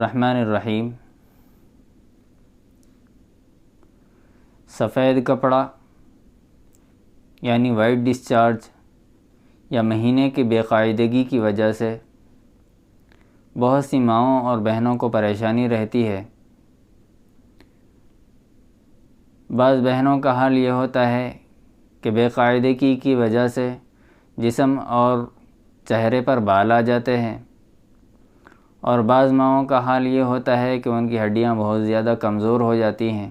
الرحمن الرحیم۔ سفید کپڑا یعنی وائٹ ڈسچارج یا مہینے کی بے قاعدگی کی وجہ سے بہت سی ماؤں اور بہنوں کو پریشانی رہتی ہے۔ بعض بہنوں کا حال یہ ہوتا ہے کہ بے قاعدگی کی وجہ سے جسم اور چہرے پر بال آ جاتے ہیں، اور بعض ماؤں کا حال یہ ہوتا ہے کہ ان کی ہڈیاں بہت زیادہ کمزور ہو جاتی ہیں،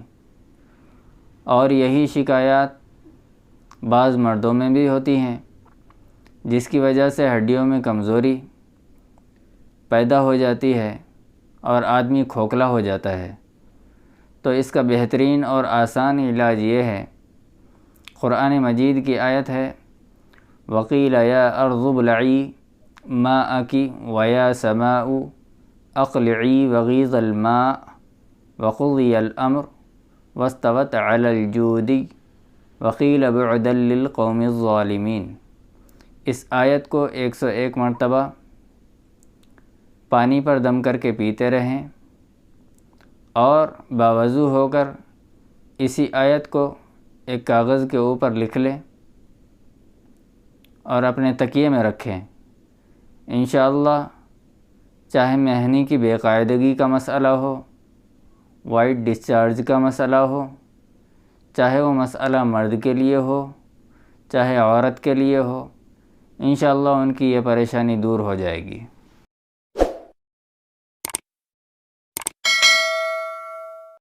اور یہی شکایات بعض مردوں میں بھی ہوتی ہیں، جس کی وجہ سے ہڈیوں میں کمزوری پیدا ہو جاتی ہے اور آدمی کھوکھلا ہو جاتا ہے۔ تو اس کا بہترین اور آسان علاج یہ ہے، قرآن مجید کی آیت ہے وَقِيلَ يَا أَرْضُ ابْلَعِي مَاءَكِ وَيَا سَمَاءُ أَقْلِعِي وَغِيضَ الْمَاءُ وَقُضِيَ الْأَمْرُ وَاسْتَوَتْ عَلَى الْجُودِ وَقِيلَ بُعْدًا لِلْقَوْمِ الظَّالِمِينَ۔ اس آیت کو 101 مرتبہ پانی پر دم کر کے پیتے رہیں، اور باوضو ہو کر اسی آیت کو ایک کاغذ کے اوپر لکھ لیں اور اپنے تکیے میں رکھیں۔ انشاءاللہ چاہے مہینے کی بے قاعدگی کا مسئلہ ہو، وائٹ ڈسچارج کا مسئلہ ہو، چاہے وہ مسئلہ مرد کے لیے ہو چاہے عورت کے لیے ہو، انشاءاللہ ان کی یہ پریشانی دور ہو جائے گی۔